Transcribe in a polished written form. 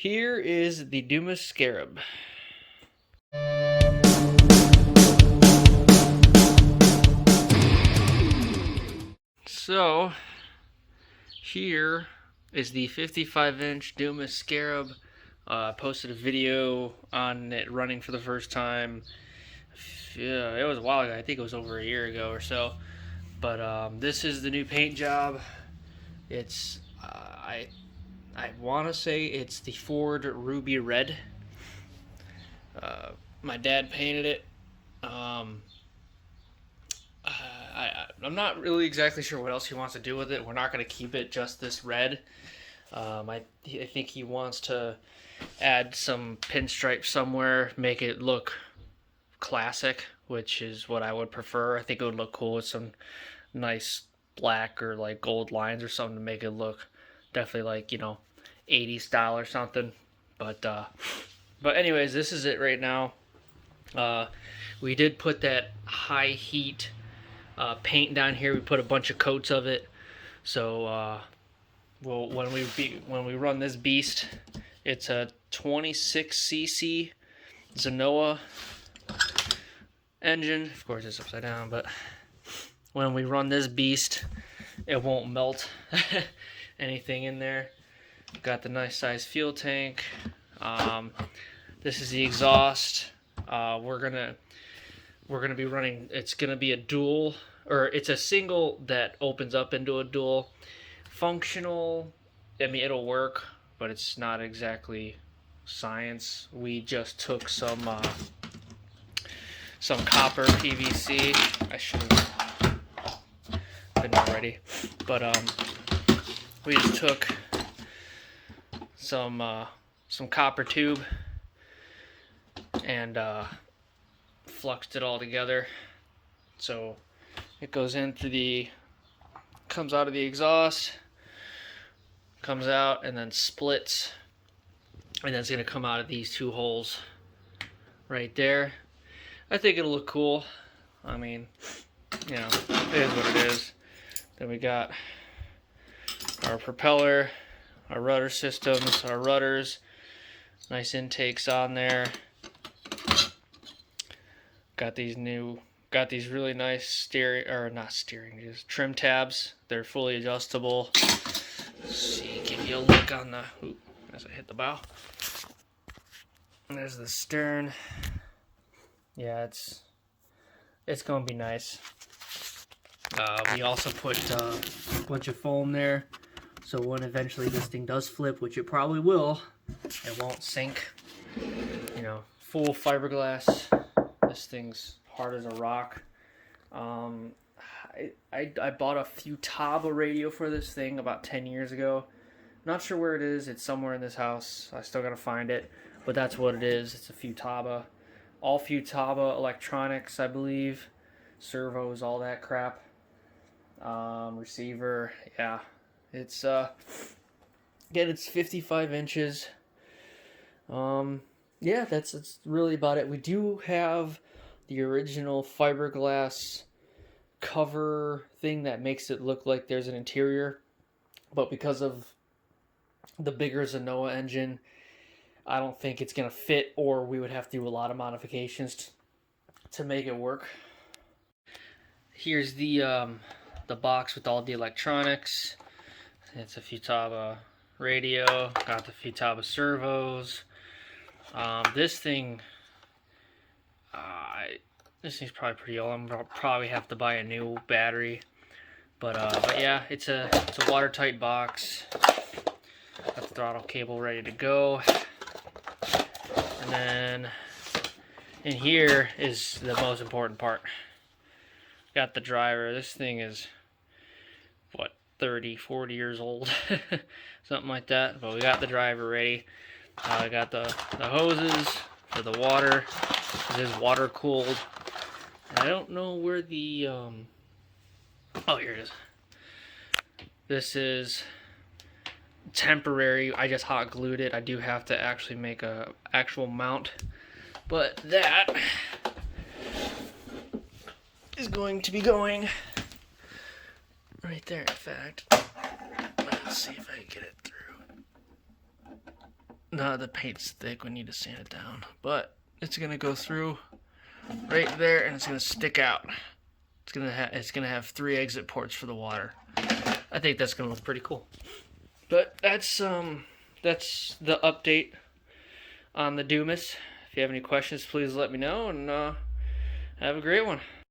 Here is the Dumas scarab. So, here is the 55-inch Dumas scarab. Posted a video on it running for the first time. Yeah, it was a while ago. I think it was over a year ago or so. But this is the new paint job. It's I want to say it's the Ford Ruby Red. My dad painted it. I'm not really exactly sure what else he wants to do with it. We're not going to keep it just this red. I think he wants to add some pinstripes somewhere, make it look classic, which is what I would prefer. I think it would look cool with some nice black or like gold lines or something to make it look definitely like, 80s style or something. But anyways, this is it right now. We did put that high heat paint down here. We put a bunch of coats of it. So when we run this beast, it's a 26cc Zenoa engine. Of course, it's upside down, but when we run this beast, it won't melt anything in there. Got the nice size fuel tank. This is the exhaust. We're gonna be running. It's gonna be a dual, or it's a single that opens up into a dual. Functional. I mean, it'll work, but it's not exactly science. We just took some copper PVC. I should have been already, but we just took some copper tube and fluxed it all together. So it goes in through comes out of the exhaust, comes out and then splits, and then it's going to come out of these two holes right there. I think it'll look cool. I mean, it is what it is. Then we got our propeller, our rudder systems, our rudders, nice intakes on there. Got these really nice just trim tabs. They're fully adjustable. Let's see, give you a look on as I hit the bow. And there's the stern. Yeah, it's gonna be nice. We also put a bunch of foam there, so when eventually this thing does flip, which it probably will, it won't sink. Full fiberglass. This thing's hard as a rock. I bought a Futaba radio for this thing about 10 years ago. Not sure where it is. It's somewhere in this house. I still gotta find it, but that's what it is. It's a Futaba. All Futaba electronics, I believe. Servos, all that crap. Receiver, yeah. It's again, it's 55 inches. Yeah, that's really about it. We do have the original fiberglass cover thing that makes it look like there's an interior, but because of the bigger Zenoa engine, I don't think it's gonna fit, or we would have to do a lot of modifications to make it work. Here's the box with all the electronics. It's a Futaba radio. Got the Futaba servos. This thing's probably pretty old. I'm gonna probably have to buy a new battery. But yeah, it's a watertight box. Got the throttle cable ready to go. And then in here is the most important part. Got the driver. This thing is, 30, 40 years old. Something like that. But we got the driver ready. I got the hoses for the water. It is water cooled. I don't know where the oh, here it is. This is temporary. I just hot glued it. I do have to actually make a actual mount, but that is going to be going right there. In fact, let's see if I can get it through. No, the paint's thick. We need to sand it down. But it's gonna go through right there, and it's gonna stick out. It's gonna have 3 exit ports for the water. I think that's gonna look pretty cool. But that's the update on the Dumas. If you have any questions, please let me know, and have a great one.